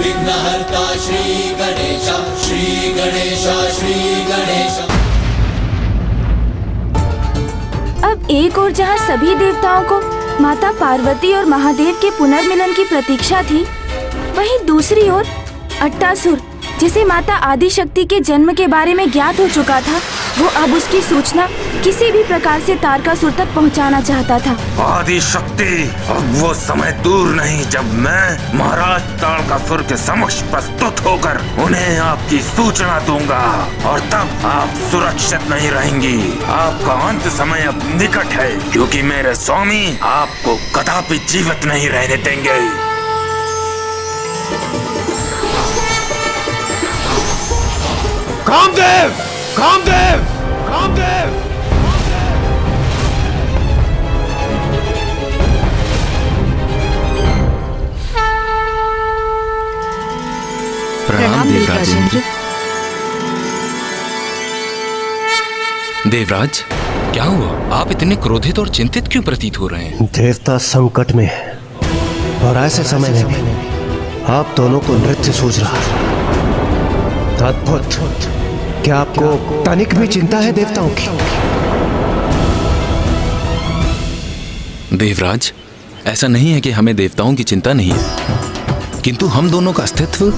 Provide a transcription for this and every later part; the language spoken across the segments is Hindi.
विघ्नहर्ता श्री गणेश, श्री गणेश, श्री गणेश। अब एक और जहाँ सभी देवताओं को माता पार्वती और महादेव के पुनर्मिलन की प्रतीक्षा थी, वहीं दूसरी ओर अट्टासुर, जिसे माता आदिशक्ति के जन्म के बारे में ज्ञात हो चुका था, वो अब उसकी सूचना किसी भी प्रकार से तारकासुर तक पहुंचाना चाहता था। आदिशक्ति, अब वो समय दूर नहीं जब मैं महाराज तारकासुर के समक्ष प्रस्तुत होकर उन्हें आपकी सूचना दूंगा और तब आप सुरक्षित नहीं रहेंगी। आपका अंत समय अब निकट है, क्योंकि मेरे स्वामी आपको कदापि जीवित नहीं रहने देंगे। कामदेव! कामदेव! कामदेव! प्रणाम देवराज इंद्र। देवराज, क्या हुआ? आप इतने क्रोधित और चिंतित क्यों प्रतीत हो रहे हैं? देवता संकट में है और ऐसे समय में भी आप दोनों को नृत्य सूझ रहा है। अद्भुत! क्या आपको तनिक भी चिंता है देवताओं की? देवराज, ऐसा नहीं है कि हमें देवताओं की चिंता नहीं है, किंतु हम दोनों का अस्तित्व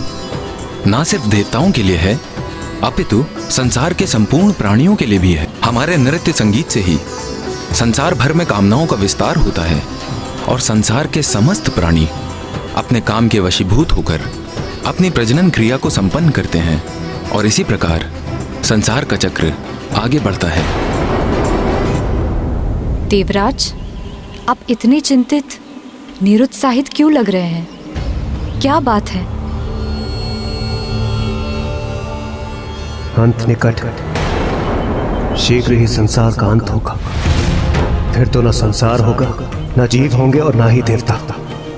ना सिर्फ देवताओं के लिए है, अपितु संसार के संपूर्ण प्राणियों के लिए भी है। हमारे नृत्य संगीत से ही संसार भर में कामनाओं का विस्तार होता है और संसार के समस्त प्राणी अपने काम के वशीभूत होकर अपनी प्रजनन क्रिया को संपन्न करते हैं और इसी प्रकार संसार का चक्र आगे बढ़ता है। देवराज, आप इतने चिंतित, निरुत्साहित क्यों लग रहे हैं? क्या बात है? अंत निकट है। शीघ्र ही संसार का अंत होगा। फिर तो न संसार होगा, न जीव होंगे और न ही देवता।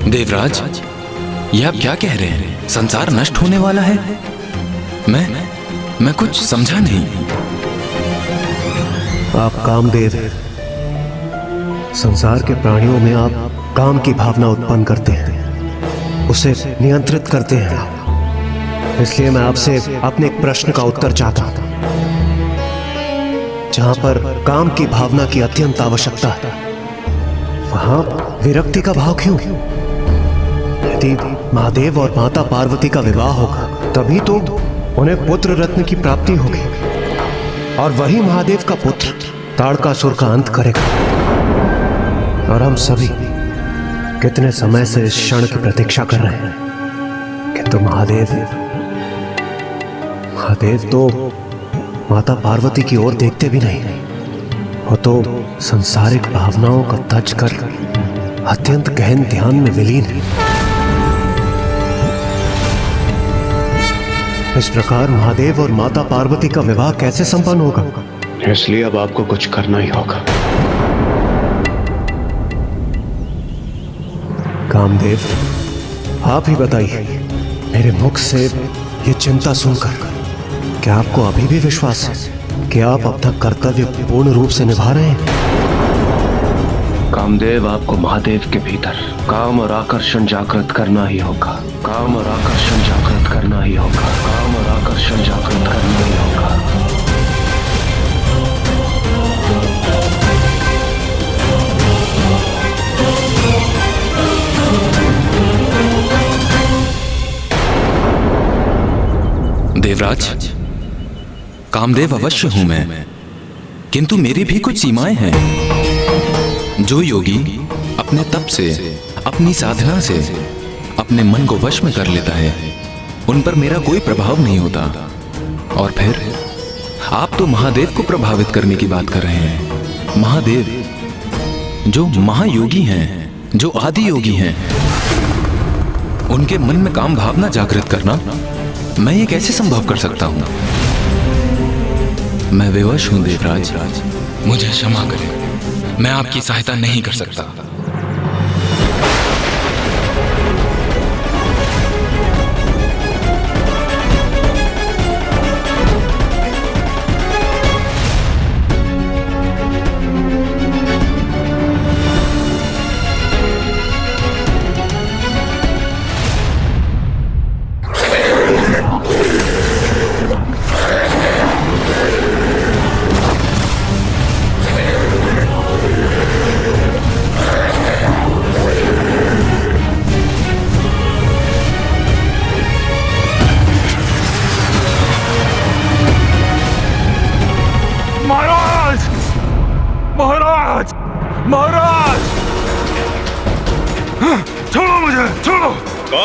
देवराज, ये आप क्या कह रहे हैं? संसार नष्ट होने वाला है? मैं कुछ समझा नहीं। आप कामदेव, संसार के प्राणियों में आप काम की भावना उत्पन्न करते हैं, उसे नियंत्रित करते हैं। इसलिए मैं आपसे अपने एक प्रश्न का उत्तर चाहता था। जहां पर काम की भावना की अत्यंत आवश्यकता है, वहां विरक्ति का भाव क्यों? यदि महादेव और माता पार्वती का विवाह होगा, तभी तो उन्हें पुत्र रत्न की प्राप्ति होगी और वही महादेव का पुत्र तारकासुर का अंत करेगा। और हम सभी कितने समय से इस क्षण की प्रतीक्षा कर रहे हैं, किंतु महादेव तो माता पार्वती की ओर देखते भी नहीं। वो तो सांसारिक भावनाओं का तज कर अत्यंत गहन ध्यान में विलीन है। इस प्रकार महादेव और माता पार्वती का विवाह कैसे संपन्न होगा? इसलिए अब आपको कुछ करना ही होगा। कामदेव, आप ही बताइए, मेरे मुख से ये चिंता सुनकर क्या आपको अभी भी विश्वास है कि आप अपना कर्तव्य पूर्ण रूप से निभा रहे हैं? कामदेव, आपको महादेव के भीतर काम और आकर्षण जागृत करना ही होगा। काम और आकर्षण जागृत करना ही होगा। काम और आकर्षण जागृत करना ही होगा। देवराज, कामदेव अवश्य हूं मैं, किंतु मेरी भी कुछ सीमाएं हैं। जो योगी अपने तप से, अपनी साधना से अपने मन को वश में कर लेता है, उन पर मेरा कोई प्रभाव नहीं होता। और फिर आप तो महादेव को प्रभावित करने की बात कर रहे हैं। महादेव जो महायोगी हैं, जो आदि योगी हैं, उनके मन में काम भावना जागृत करना मैं ये कैसे संभव कर सकता हूं? मैं विवश हूं देवराज, मुझे क्षमा करें, मैं आपकी सहायता नहीं कर सकता।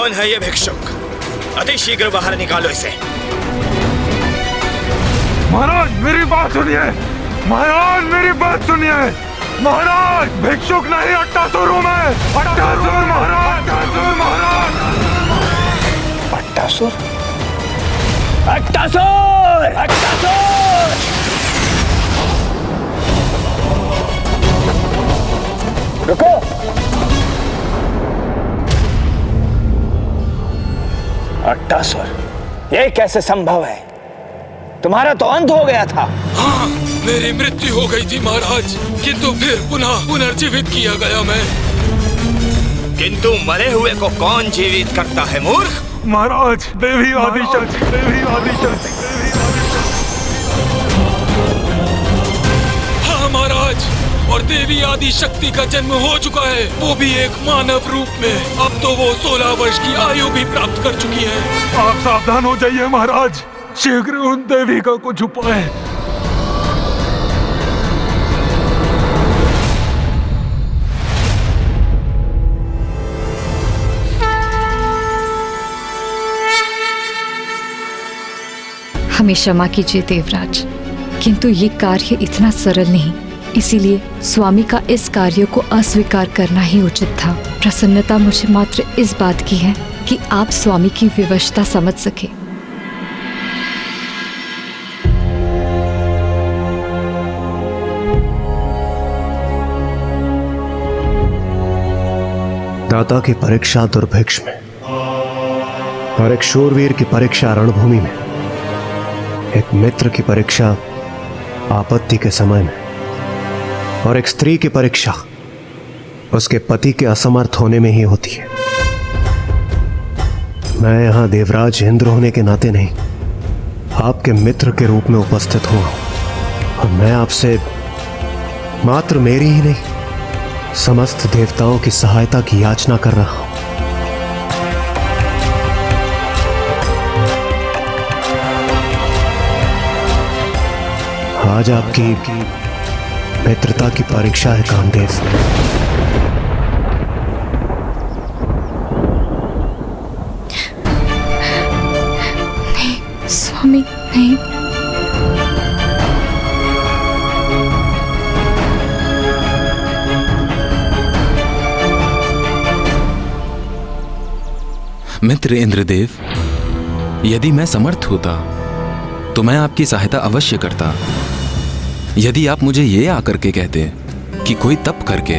कौन है ये भिक्षुक? अति शीघ्र बाहर निकालो इसे। महाराज मेरी बात सुनिए, महाराज मेरी बात सुनिए। महाराज भिक्षुक नहीं, अट्टासुर हूं मैं। अट्टासुर महाराज, अट्टासुर महाराज। अट्टासुर? अट्टासुर! अट्टासुर! रुको! अट्टासुर, ये कैसे संभव है? तुम्हारा तो अंत हो गया था। हाँ, मेरी मृत्यु हो गई थी महाराज, किंतु फिर पुनः पुनर्जीवित किया गया मैं। किंतु मरे हुए को कौन जीवित करता है मूर्ख? महाराज देवी आदिशक्ति, देवी आदिशक्ति। हाँ महाराज, और देवी आदि शक्ति का जन्म हो चुका है, वो भी एक मानव रूप में। अब तो वो 16 वर्ष की आयु भी प्राप्त कर चुकी है। आप सावधान हो जाइए महाराज, शीघ्र उन देवी का कुछ उपाय। हमें क्षमा कीजिए देवराज, किंतु ये कार्य इतना सरल नहीं, इसीलिए स्वामी का इस कार्य को अस्वीकार करना ही उचित था। प्रसन्नता मुझे मात्र इस बात की है कि आप स्वामी की विवशता समझ सके। दाता की परीक्षा दुर्भिक्ष में, और एक शूरवीर की परीक्षा रणभूमि में, एक मित्र की परीक्षा आपत्ति के समय में, और एक स्त्री की परीक्षा उसके पति के असमर्थ होने में ही होती है। मैं यहां देवराज इंद्र होने के नाते नहीं, आपके मित्र के रूप में उपस्थित हुआ हूं, और मैं आपसे मात्र मेरी ही नहीं, समस्त देवताओं की सहायता की याचना कर रहा हूं। आज आपकी मित्रता की परीक्षा है कामदेव। नहीं स्वामी, नहीं। मित्र इंद्रदेव, यदि मैं समर्थ होता तो मैं आपकी सहायता अवश्य करता। यदि आप मुझे ये आकर के कहते कि कोई तप करके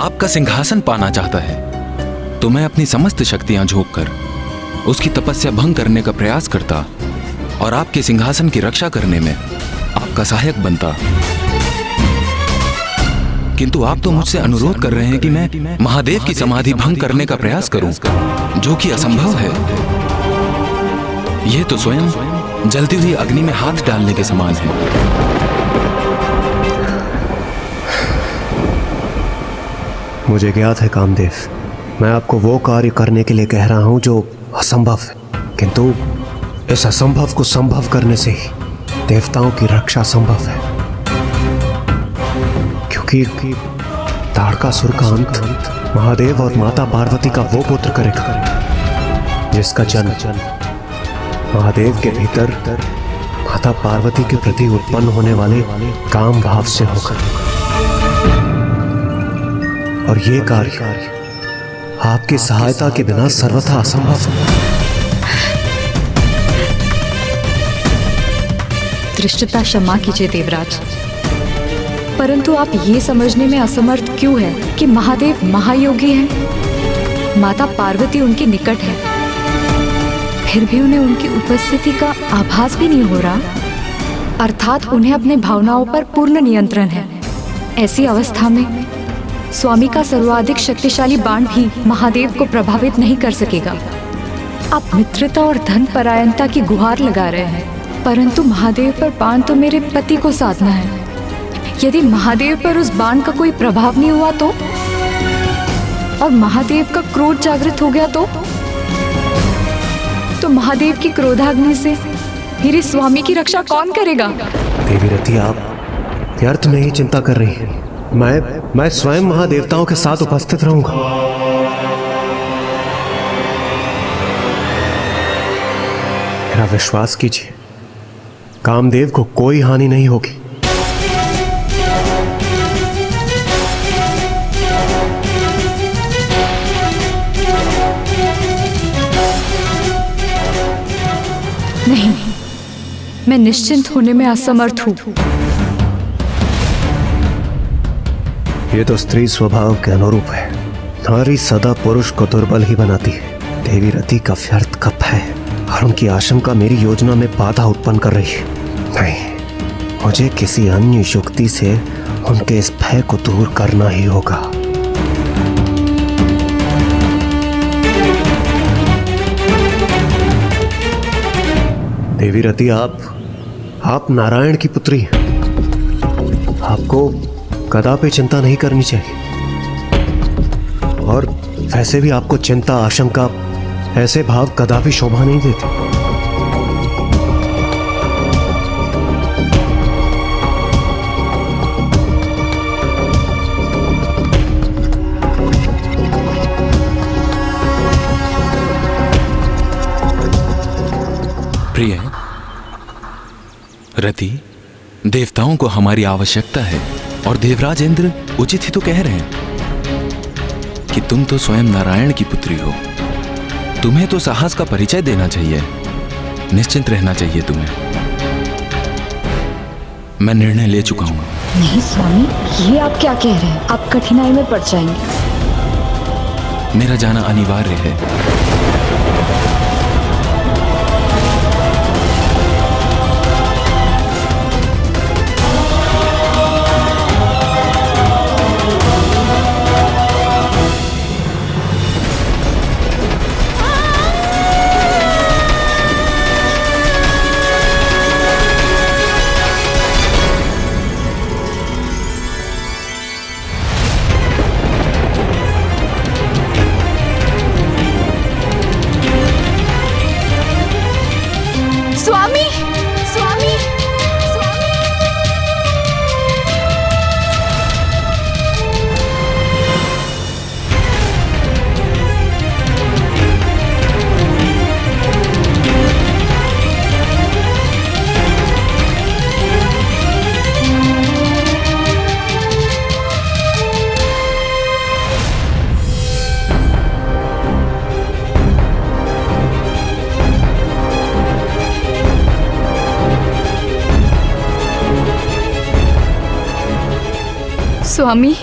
आपका सिंहासन पाना चाहता है, तो मैं अपनी समस्त शक्तियां झोंक कर उसकी तपस्या भंग करने का प्रयास करता और आपके सिंहासन की रक्षा करने में आपका सहायक बनता। किंतु आप तो मुझसे अनुरोध कर रहे हैं कि मैं महादेव की समाधि भंग करने का प्रयास करूं, जो कि असंभव है। यह तो स्वयं जलती हुई अग्नि में हाथ डालने के समान है। मुझे ज्ञात है कामदेव, मैं आपको वो कार्य करने के लिए कह रहा हूं जो असंभव है, किंतु इस असंभव को संभव करने से ही देवताओं की रक्षा संभव है। क्योंकि ताड़कासुर का अंत महादेव और माता पार्वती का वो पुत्र करेगा जिसका जन्म महादेव के भीतर माता पार्वती के प्रति उत्पन्न होने वाले काम भाव से होगा। और ये कार्य आपकी सहायता के बिना सर्वथा असंभव है। धृष्टता क्षमा कीजिए देवराज, परंतु आप ये समझने में असमर्थ क्यों हैं कि महादेव महायोगी हैं, माता पार्वती उनके निकट है, फिर भी उन्हें उनकी उपस्थिति का आभास भी नहीं हो रहा, अर्थात उन्हें अपने भावनाओं पर पूर्ण नियंत्रण है। ऐसी अवस्था में स्वामी का सर्वाधिक शक्तिशाली बाण भी महादेव को प्रभावित नहीं कर सकेगा। आप मित्रता और धन परायणता की गुहार लगा रहे हैं, परंतु महादेव पर बाण तो मेरे पति को साधना है। यदि महादेव पर उस बाण का कोई प्रभाव नहीं हुआ तो, और महादेव का क्रोध जागृत हो गया तो महादेव की क्रोधाग्नि से मेरे स्वामी की रक्षा कौन करेगा? देवी रति, आप व्यर्थ में ही चिंता कर रही हैं। मैं स्वयं महादेवताओं के साथ उपस्थित रहूंगा। मेरा विश्वास कीजिए, कामदेव को कोई हानि नहीं होगी। नहीं, मैं निश्चिंत होने में असमर्थ हूं। ये तो स्त्री स्वभाव के अनुरूप है। नारी सदा पुरुष को दुर्बल ही बनाती है। देवी रति का व्यर्थ का भय और उनकी आशंका मेरी योजना में बाधा उत्पन्न कर रही है। नहीं, मुझे किसी अन्य युक्ति से उनके इस भय को दूर करना ही होगा। देवी रति, आप नारायण की पुत्री हैं। आपको कदापि चिंता नहीं करनी चाहिए। और वैसे भी आपको चिंता, आशंका, ऐसे भाव कदापि शोभा नहीं देते। प्रिय रति, देवताओं को हमारी आवश्यकता है और देवराज इंद्र उचित ही तो कह रहे हैं कि तुम तो स्वयं नारायण की पुत्री हो। तुम्हें तो साहस का परिचय देना चाहिए, निश्चिंत रहना चाहिए तुम्हें। मैं निर्णय ले चुका हूं। नहीं स्वामी, ये आप क्या कह रहे हैं? आप कठिनाई में पड़ जाएंगे। मेरा जाना अनिवार्य है। स्वामी, स्वामी, स्वामी। स्वामी,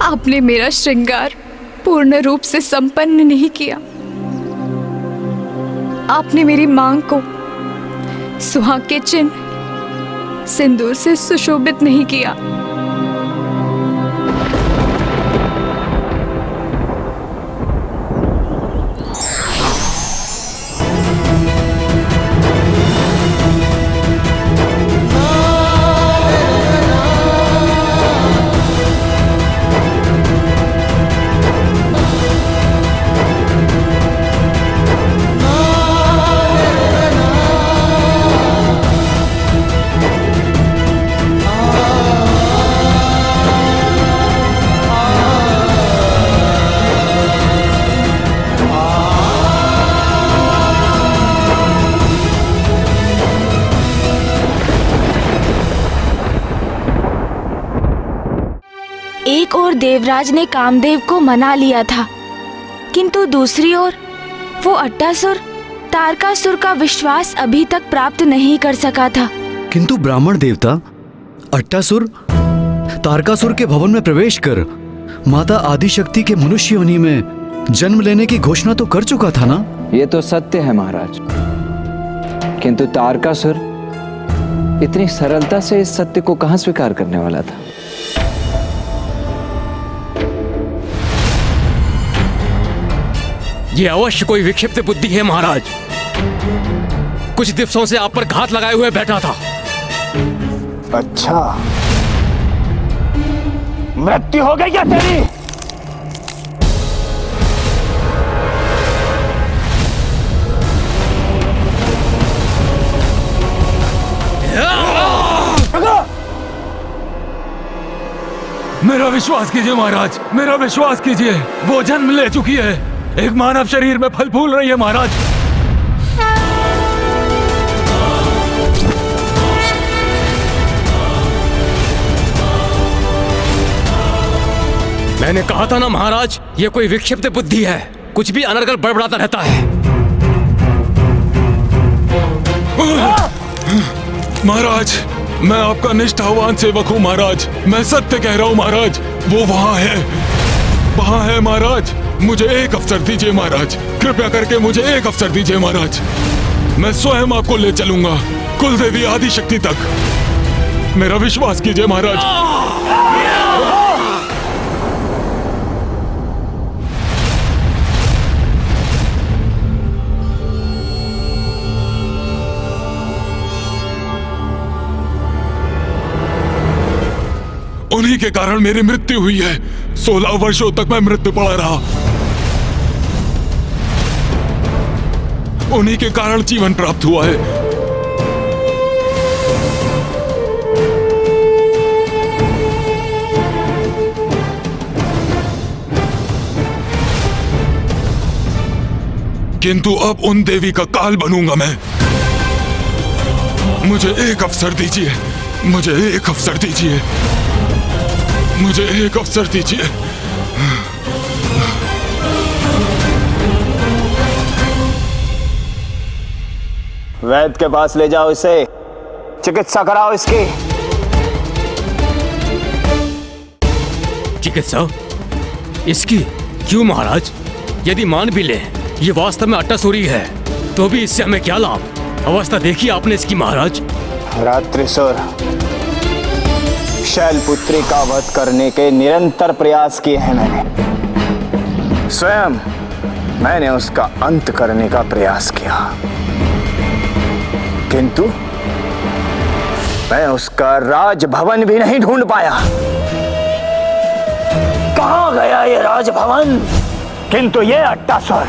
आपने मेरा श्रृंगार पूर्ण रूप से संपन्न नहीं किया। आपने मेरी मांग को सुहाग के चिन्ह सिंदूर से सुशोभित नहीं किया। एक ओर देवराज ने कामदेव को मना लिया था, किंतु दूसरी ओर वो अट्टासुर तारकासुर का विश्वास अभी तक प्राप्त नहीं कर सका था। किंतु ब्राह्मण देवता अट्टासुर तारकासुर के भवन में प्रवेश कर माता आदिशक्ति के मनुष्य योनि में जन्म लेने की घोषणा तो कर चुका था ना? ये तो सत्य है महाराज, किंतु तारकासुर इतनी सरलता से इस सत्य को कहां स्वीकार करने वाला था? ये अवश्य कोई विक्षिप्त बुद्धि है महाराज। कुछ दिवसों से आप पर घात लगाए हुए बैठा था। अच्छा, मृत्यु हो गई क्या तेरी? मेरा विश्वास कीजिए महाराज, मेरा विश्वास कीजिए। वो जन्म ले चुकी है, एक मानव शरीर में फल फूल रही है महाराज। मैंने कहा था ना महाराज, ये कोई विक्षिप्त बुद्धि है, कुछ भी अनर्गल बड़बड़ाता रहता है। महाराज, मैं आपका निष्ठावान सेवक हूँ महाराज, मैं सत्य कह रहा हूँ महाराज, वो वहाँ है महाराज। मुझे एक अवसर दीजिए महाराज, कृपया करके मुझे एक अवसर दीजिए महाराज। मैं स्वयं आपको ले चलूंगा कुलदेवी आदिशक्ति तक, मेरा विश्वास कीजिए महाराज। उन्हीं के कारण मेरी मृत्यु हुई है। 16 वर्षों तक मैं मृत्यु पड़ा रहा, उन्हीं के कारण जीवन प्राप्त हुआ है। किंतु अब उन देवी का काल बनूंगा मैं। मुझे एक अवसर दीजिए, मुझे एक अवसर दीजिए, मुझे एक अवसर दीजिए। वैद्य के पास ले जाओ इसे, चिकित्सा कराओ इसकी। चिकित्सा इसकी? क्यों महाराज? यदि मान भी ले ये वास्तव में अट्टासुरी है, तो भी इससे हमें क्या लाभ? अवस्था देखी आपने इसकी महाराज। रात्रिसुर, शैलपुत्री का वध करने के निरंतर प्रयास किए हैं मैंने। स्वयं मैंने उसका अंत करने का प्रयास किया, किंतु मैं उसका राजभवन भी नहीं ढूंढ पाया। कहां गया ये राजभवन? किंतु ये अट्टासुर,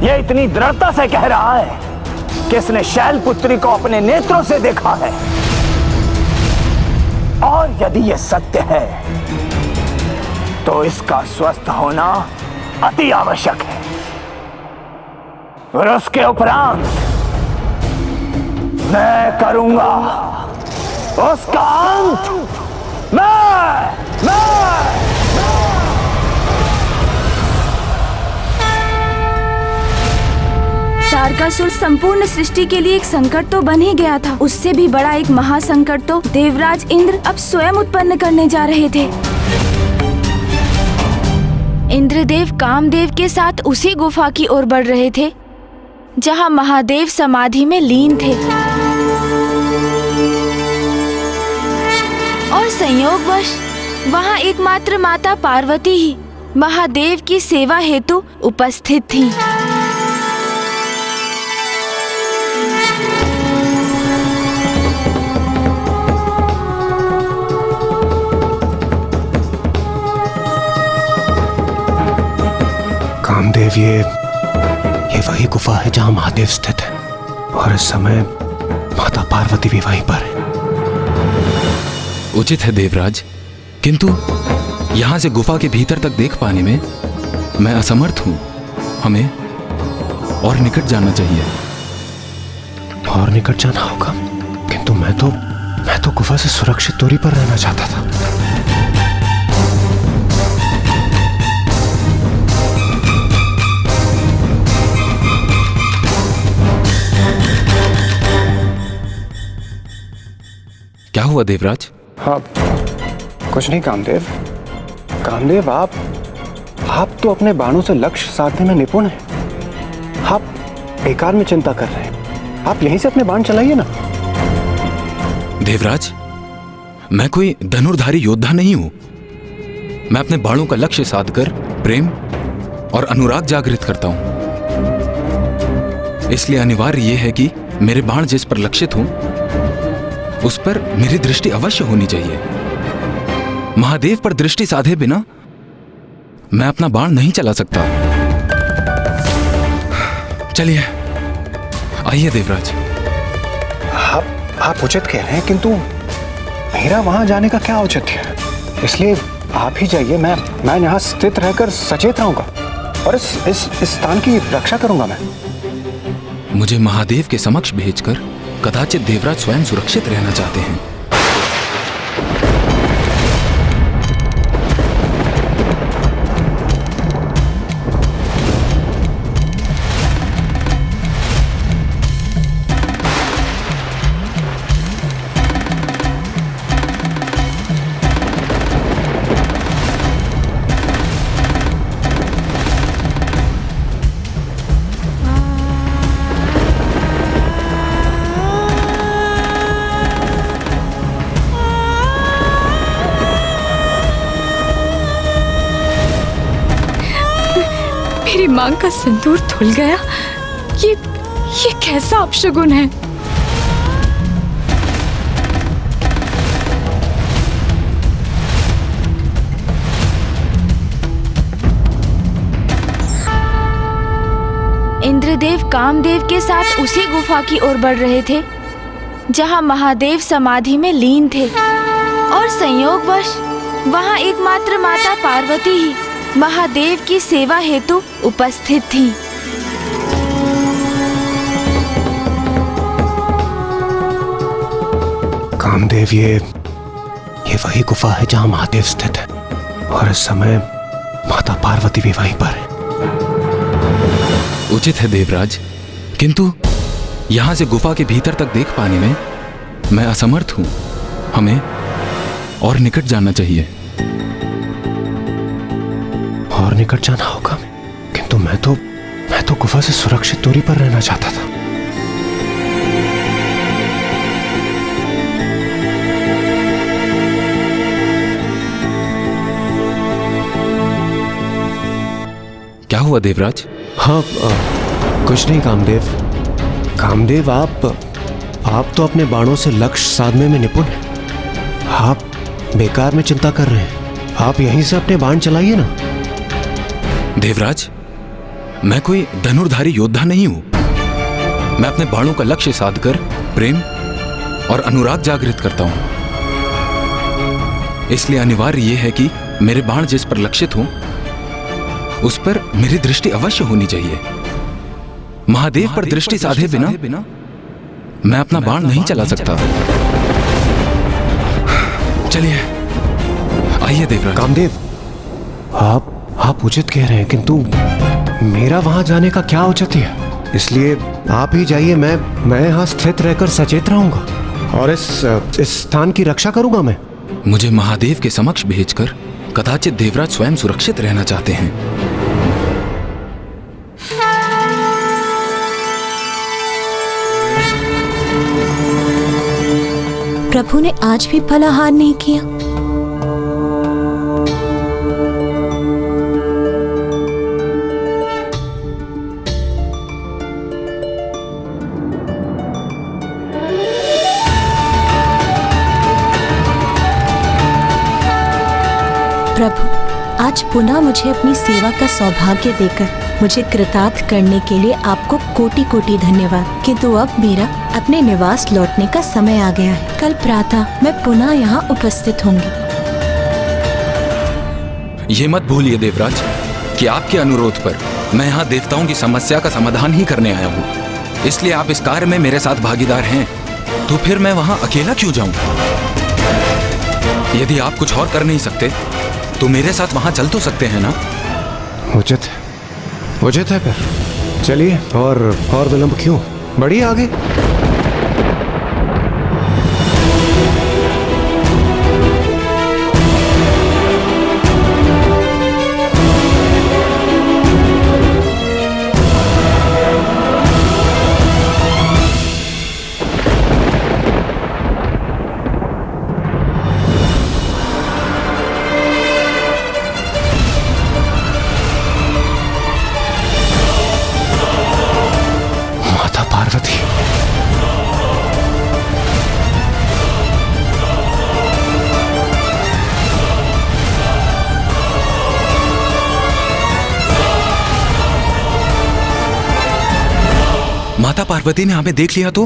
ये इतनी दृढ़ता से कह रहा है कि इसने शैलपुत्री को अपने नेत्रों से देखा है, और यदि यह सत्य है तो इसका स्वस्थ होना अति आवश्यक है। और उसके उपरांत मैं करूंगा उसका अंत। मैं तारकासुर संपूर्ण सृष्टि के लिए एक संकट तो बन ही गया था, उससे भी बड़ा एक महासंकट तो देवराज इंद्र अब स्वयं उत्पन्न करने जा रहे थे। इंद्रदेव कामदेव के साथ उसी गुफा की ओर बढ़ रहे थे जहां महादेव समाधि में लीन थे, और संयोगवश वहां एकमात्र माता पार्वती ही महादेव की सेवा हेतु उपस्थित थीं। कामदेव, ये वही गुफा है जहां महादेव स्थित है, और इस समय माता पार्वती भी वहीं पर है। उचित है देवराज, किंतु यहां से गुफा के भीतर तक देख पाने में मैं असमर्थ हूं। हमें और निकट जाना चाहिए। और निकट जाना होगा, किंतु मैं तो गुफा से सुरक्षित दूरी पर रहना चाहता था। क्या हुआ देवराज? हाँ, कुछ नहीं कामदेव। कामदेव, आप तो अपने बाणों से लक्ष्य साधने में निपुण हैं। आप बेकार में चिंता कर रहे हैं, आप यहीं से अपने बाण चलाइए ना। देवराज, मैं कोई धनुर्धारी योद्धा नहीं हूं। मैं अपने बाणों का लक्ष्य साधकर प्रेम और अनुराग जागृत करता हूं। इसलिए अनिवार्य यह है कि मेरे बाण जिस पर लक्षित हों उस पर मेरी दृष्टि अवश्य होनी चाहिए। महादेव पर दृष्टि साधे बिना मैं अपना बाण नहीं चला सकता। चलिए, आइए देवराज। आप उचित कह रहे हैं, किंतु मेरा वहां जाने का क्या औचित्य है? इसलिए आप ही जाइए, मैं यहाँ स्थित रहकर सचेत रहूंगा और इस स्थान की रक्षा करूंगा मैं। मुझे महादेव के समक्ष भेजकर कदाचित देवराज स्वयं सुरक्षित रहना चाहते हैं। मांग का सिंदूर धुल गया। ये कैसा अपशगुन है? इंद्रदेव कामदेव के साथ उसी गुफा की ओर बढ़ रहे थे जहां महादेव समाधि में लीन थे, और संयोगवश वहां एकमात्र माता पार्वती ही महादेव की सेवा हेतु उपस्थित थी। कामदेव, ये वही गुफा है जहां महादेव स्थित है, और इस समय माता पार्वती भी वहीं पर है। उचित है देवराज, किंतु यहां से गुफा के भीतर तक देख पाने में मैं असमर्थ हूं। हमें और निकट जाना चाहिए। और निकट जाना होगा, किंतु मैं तो गुफा से सुरक्षित दूरी पर रहना चाहता था। क्या हुआ देवराज? हाँ, कुछ नहीं कामदेव। कामदेव, आप तो अपने बाणों से लक्ष्य साधने में निपुण हैं। आप बेकार में चिंता कर रहे हैं। आप यहीं से अपने बाण चलाइए ना। देवराज, मैं कोई धनुर्धारी योद्धा नहीं हूं। मैं अपने बाणों का लक्ष्य साधकर प्रेम और अनुराग जागृत करता हूं। इसलिए अनिवार्य यह है कि मेरे बाण जिस पर लक्षित हों उस पर मेरी दृष्टि अवश्य होनी चाहिए। महादेव पर दृष्टि साधे बिना मैं अपना बाण नहीं चला सकता। चलिए, आइए देवराज। कामदेव, आप उचित कह रहे हैं, किंतु मेरा वहां जाने का क्या औचित्य है? इसलिए आप ही जाइए। मैं यहां स्थित रहकर सचेत रहूंगा और इस स्थान की रक्षा करूंगा। मैं मुझे महादेव के समक्ष भेजकर कदाचित देवराज स्वयं सुरक्षित रहना चाहते हैं। प्रभु ने आज भी फलाहार नहीं किया। प्रभु, आज पुनः मुझे अपनी सेवा का सौभाग्य देकर मुझे कृतार्थ करने के लिए आपको कोटि कोटि धन्यवाद। किंतु अब मेरा अपने निवास लौटने का समय आ गया है। कल प्रातः मैं पुनः यहाँ उपस्थित होंगी। ये मत भूलिए देवराज कि आपके अनुरोध पर मैं यहाँ देवताओं की समस्या का समाधान ही करने आया हूँ। इसलिए आप इस कार्य में मेरे साथ भागीदार हैं, तो फिर मैं वहाँ अकेला क्यों जाऊँ? यदि आप कुछ और कर नहीं सकते तो मेरे साथ वहाँ चल तो सकते हैं ना? उचित है फिर चलिए। और विलंब क्यों, बढ़िए आगे। माता पार्वती ने हमें देख लिया तो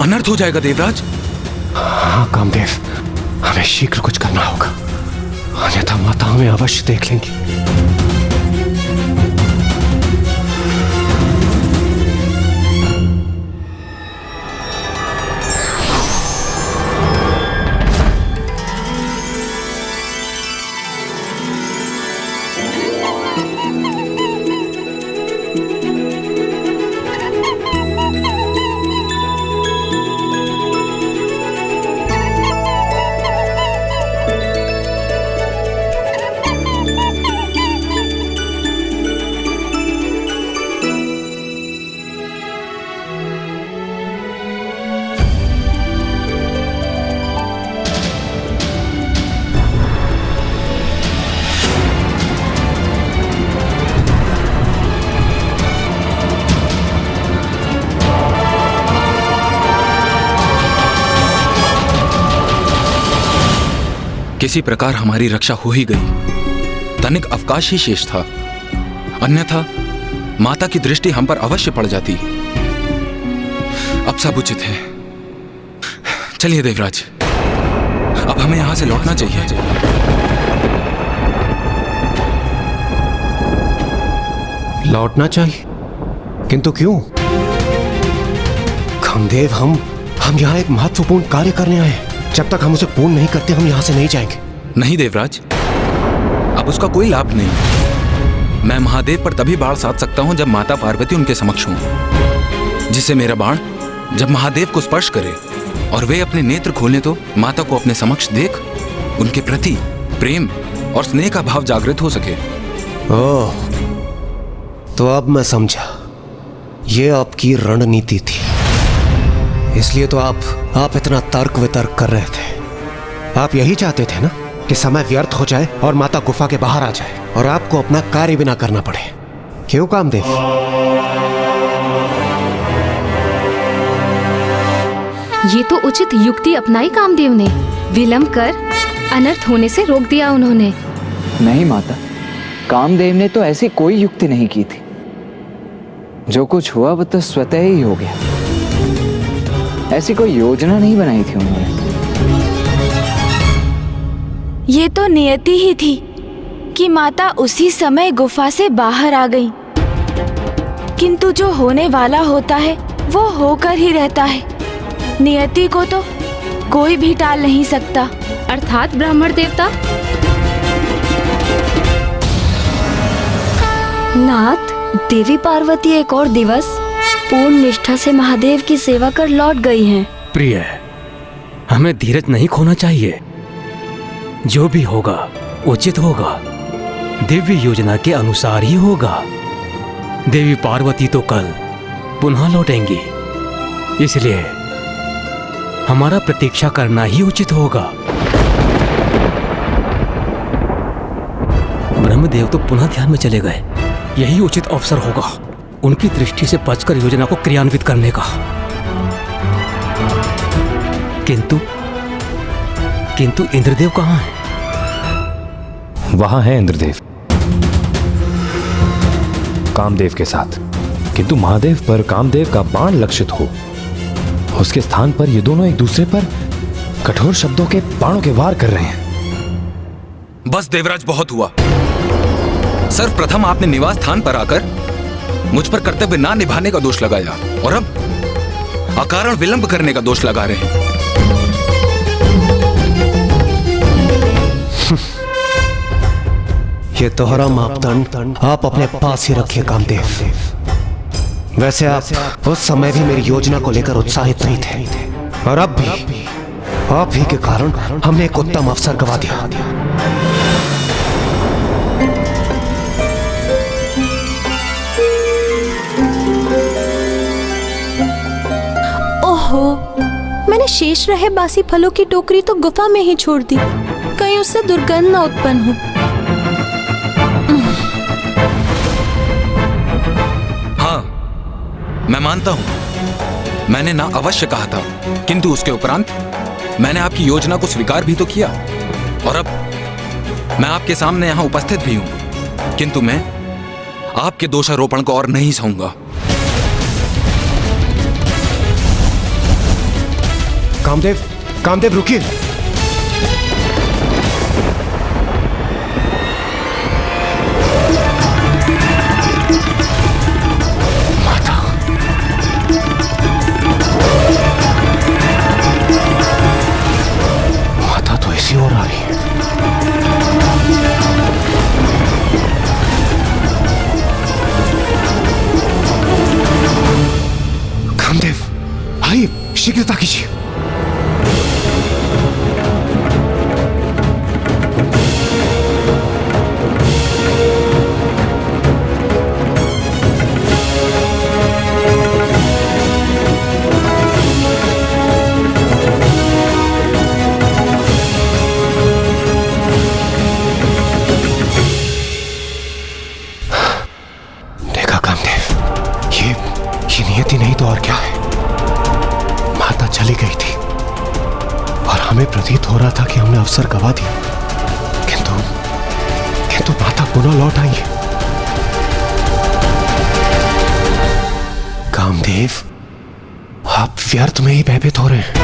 अनर्थ हो जाएगा देवराज। हाँ कामदेव, हमें शीघ्र कुछ करना होगा, अन्यथा माता हमें अवश्य देख लेंगी। किसी प्रकार हमारी रक्षा हो ही गई। तनिक अवकाश ही शेष था, अन्यथा माता की दृष्टि हम पर अवश्य पड़ जाती। अब सब उचित है। चलिए देवराज, अब हमें यहां से लौटना चाहिए। लौटना चाहिए? किंतु क्यों? कामदेव, हम यहाँ एक महत्वपूर्ण कार्य करने आए हैं। जब तक हम उसे पूर्ण नहीं करते, हम यहाँ से नहीं जाएंगे। नहीं देवराज, अब उसका कोई लाभ नहीं। मैं महादेव पर तभी बाण साध सकता हूं जब माता पार्वती उनके समक्ष हों, जिससे मेरा बाण जब महादेव को स्पर्श करे और वे अपने नेत्र खोलें तो माता को अपने समक्ष देख उनके प्रति प्रेम और स्नेह का भाव जागृत हो सके। ओह, तो अब मैं समझा, ये आपकी रणनीति थी। इसलिए तो आप इतना तर्क वितर्क कर रहे थे। आप यही चाहते थे ना कि समय व्यर्थ हो जाए और माता गुफा के बाहर आ जाए और आपको अपना कार्य भी ना करना पड़े। क्यों कामदेव? ये तो उचित युक्ति अपनाई कामदेव ने। विलंब कर अनर्थ होने से रोक दिया उन्होंने। नहीं माता, कामदेव ने तो ऐसी कोई युक्ति नहीं की थी। जो कुछ हुआ वो तो स्वतः ही हो गया। ऐसी कोई योजना नहीं बनाई थी उन्होंने। ये तो नियति ही थी कि माता उसी समय गुफा से बाहर आ गई। किंतु जो होने वाला होता है वो होकर ही रहता है। नियति को तो कोई भी टाल नहीं सकता। अर्थात ब्राह्मण देवता। नाथ, देवी पार्वती एक और दिवस पूर्ण निष्ठा से महादेव की सेवा कर लौट गई हैं। प्रिय, हमें धीरज नहीं खोना चाहिए। जो भी होगा उचित होगा, दिव्य योजना के अनुसार ही होगा। देवी पार्वती तो कल पुनः लौटेंगी, इसलिए हमारा प्रतीक्षा करना ही उचित होगा। ब्रह्मदेव तो पुनः ध्यान में चले गए। यही उचित अवसर होगा उनकी दृष्टि से बचकर योजना को क्रियान्वित करने का। किंतु इंद्रदेव कहाँ हैं? वहां है इंद्रदेव, कामदेव के साथ। किंतु महादेव पर कामदेव का बाण लक्षित हो, उसके स्थान पर ये दोनों एक दूसरे पर कठोर शब्दों के बाणों के वार कर रहे हैं। बस देवराज, बहुत हुआ। सर्वप्रथम आपने निवास स्थान पर आकर मुझ पर कर्तव्य ना निभाने का दोष लगाया और अब अकारण विलंब करने का दोष लगा रहे हैं। ये दोहरा मापदंड आप अपने पास ही रखिए कामदेव। वैसे आप उस समय भी मेरी योजना को लेकर उत्साहित नहीं थे, और अब भी आप ही के कारण हमने एक उत्तम अवसर गंवा दिया। ओहो, मैंने शेष रहे बासी फलों की टोकरी तो गुफा में ही छोड़ दी। कहीं उससे दुर्गंध न उत्पन्न हो। मैं मानता हूं, मैंने ना अवश्य कहा था, किंतु उसके उपरांत मैंने आपकी योजना को स्वीकार भी तो किया और अब मैं आपके सामने यहां उपस्थित भी हूं। किंतु मैं आपके दोषारोपण को और नहीं सहूंगा। कामदेव रुकिए। माता तो इसी ओर आ रही है। कामदेव, आइए, शीघ्रता कीजिए। नहीं तो और क्या है। माता चली गई थी और हमें प्रतीत हो रहा था कि हमने अवसर गवा दिया, किंतु माता पुनः लौट आई है। कामदेव, आप व्यर्थ में ही भयभीत हो रहे हैं।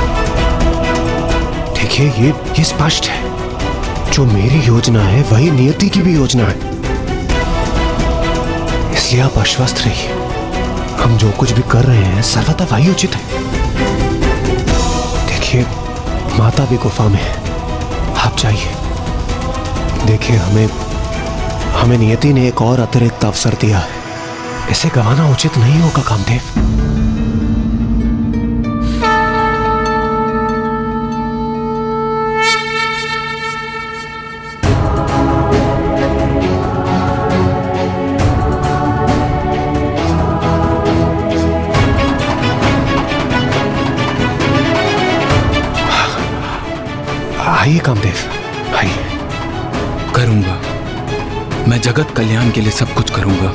देखिए, ये स्पष्ट है, जो मेरी योजना है वही नियति की भी योजना है, इसलिए आप आश्वस्त रहिए। हम जो कुछ भी कर रहे हैं सर्वथा वही उचित है। देखिए, माता भी गुफा में है, आप जाइए। देखिए, हमें नियति ने एक और अतिरिक्त अवसर दिया है, इसे गंवाना उचित नहीं होगा कामदेव। आइए कामदेव, आइए। करूंगा, मैं जगत कल्याण के लिए सब कुछ करूंगा।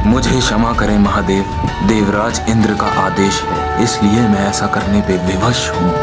मुझे क्षमा करें महादेव, देवराज इंद्र का आदेश है, इसलिए मैं ऐसा करने पे विवश हूँ।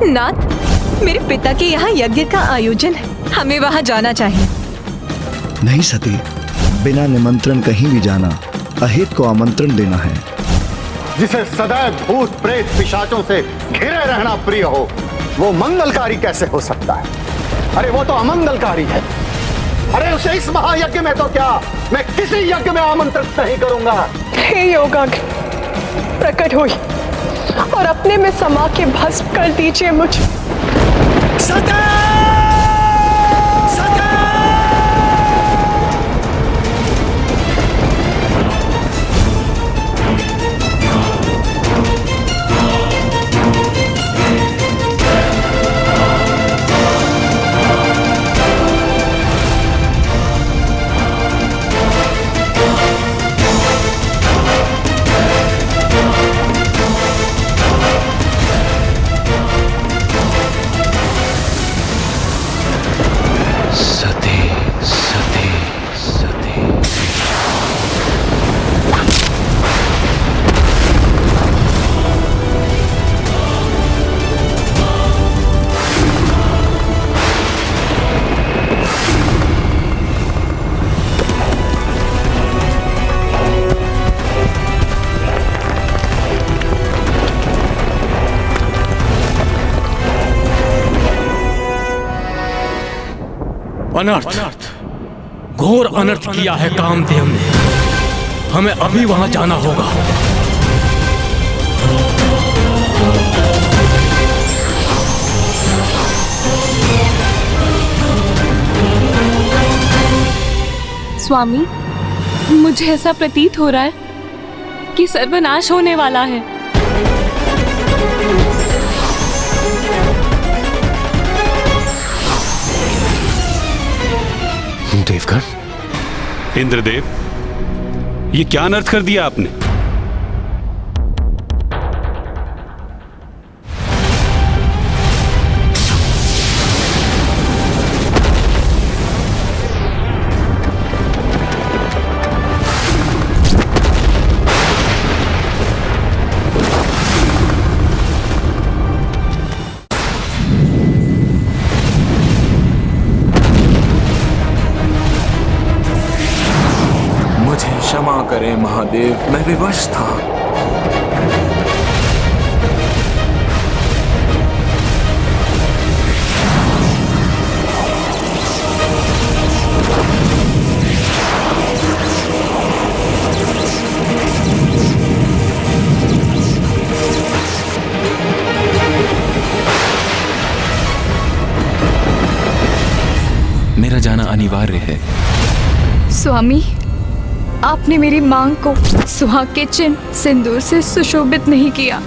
नाथ, मेरे पिता के यहाँ यज्ञ का आयोजन है, हमें वहाँ जाना चाहिए। नहीं सती, बिना निमंत्रण कहीं भी जाना अहित को आमंत्रण देना है। जिसे सदैव भूत प्रेत पिशाचों से घिरे रहना प्रिय हो, वो मंगलकारी कैसे हो सकता है? अरे वो तो अमंगलकारी है। अरे उसे इस महायज्ञ में तो क्या, मैं किसी यज्ञ में आमंत्रित नहीं करूंगा। हे योगाग्नि, प्रकट हुई और अपने में समा के भस्म कर दीजिए मुझे। अनर्थ, घोर अनर्थ किया है कामदेव ने। हमें अभी वहां जाना होगा। स्वामी, मुझे ऐसा प्रतीत हो रहा है कि सर्वनाश होने वाला है। देवगण, इंद्रदेव, ये क्या अनर्थ कर दिया आपने? क्षमा करें महादेव, मैं विवश था। मेरा जाना अनिवार्य है। स्वामी, आपने मेरी मांग को सुहाग के चिन्ह सिंदूर से सुशोभित नहीं किया।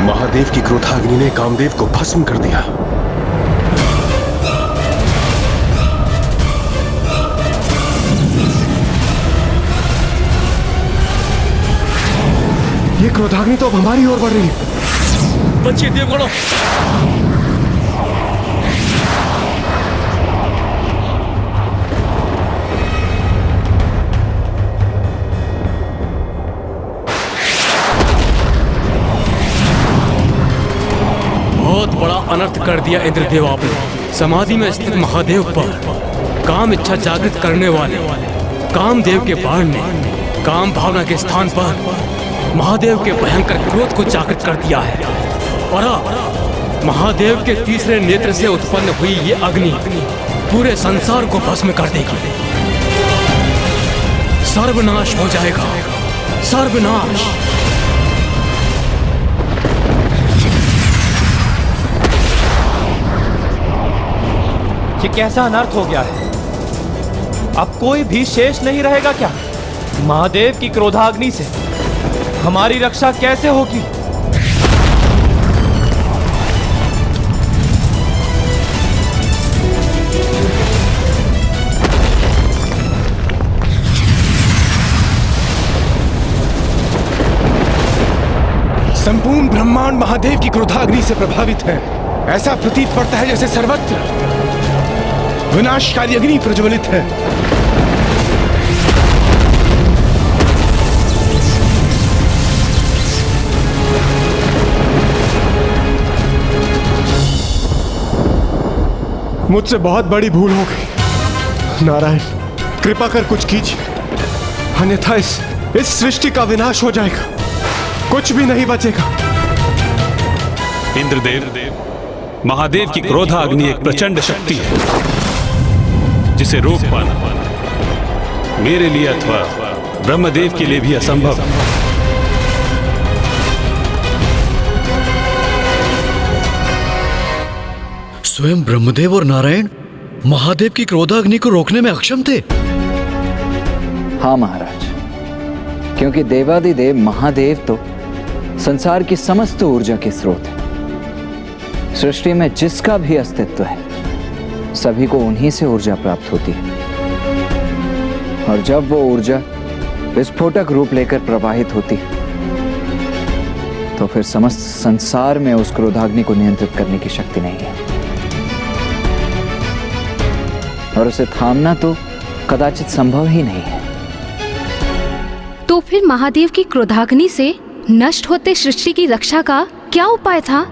महादेव की क्रोधाग्नि ने कामदेव को भस्म कर दिया। ये क्रोधाग्नि तो अब हमारी ओर बढ़ रही है। बचिए देवगणों। बहुत बड़ा अनर्थ कर दिया इंद्रदेव आपने। समाधि में स्थित महादेव पर काम इच्छा जागृत करने वाले कामदेव के बाण ने काम भावना के स्थान पर महादेव के भयंकर क्रोध को जागृत कर दिया है। और महादेव के तीसरे नेत्र से उत्पन्न हुई ये अग्नि पूरे संसार को भस्म कर देगी। सर्वनाश हो जाएगा, सर्वनाश। ये कैसा अनर्थ हो गया है? अब कोई भी शेष नहीं रहेगा क्या? महादेव की क्रोधाग्नि से हमारी रक्षा कैसे होगी? संपूर्ण ब्रह्मांड महादेव की क्रोधाग्नि से प्रभावित है। ऐसा प्रतीत पड़ता है जैसे सर्वत्र विनाशकारी अग्नि प्रज्वलित है। मुझसे बहुत बड़ी भूल हो गई। नारायण, कृपा कर कुछ कीजिए, अन्यथा इस सृष्टि का विनाश हो जाएगा, कुछ भी नहीं बचेगा। इंद्रदेव, महादेव की क्रोधाग्नि एक प्रचंड शक्ति है जिसे रोक पाना मेरे लिए अथवा ब्रह्मदेव के लिए भी असंभव है। स्वयं ब्रह्मदेव और नारायण महादेव की क्रोधाग्नि को रोकने में अक्षम थे। हाँ महाराज, क्योंकि देवादिदेव महादेव तो संसार की समस्त ऊर्जा के स्रोत है। सृष्टि में जिसका भी अस्तित्व है सभी को उन्हीं से ऊर्जा प्राप्त होती है, और जब वो ऊर्जा विस्फोटक रूप लेकर प्रवाहित होती है तो फिर समस्त संसार में उस क्रोधाग्नि को नियंत्रित करने की शक्ति नहीं है, और उसे थामना तो कदाचित संभव ही नहीं है। तो फिर महादेव की क्रोधाग्नि से नष्ट होते सृष्टि की रक्षा का क्या उपाय था?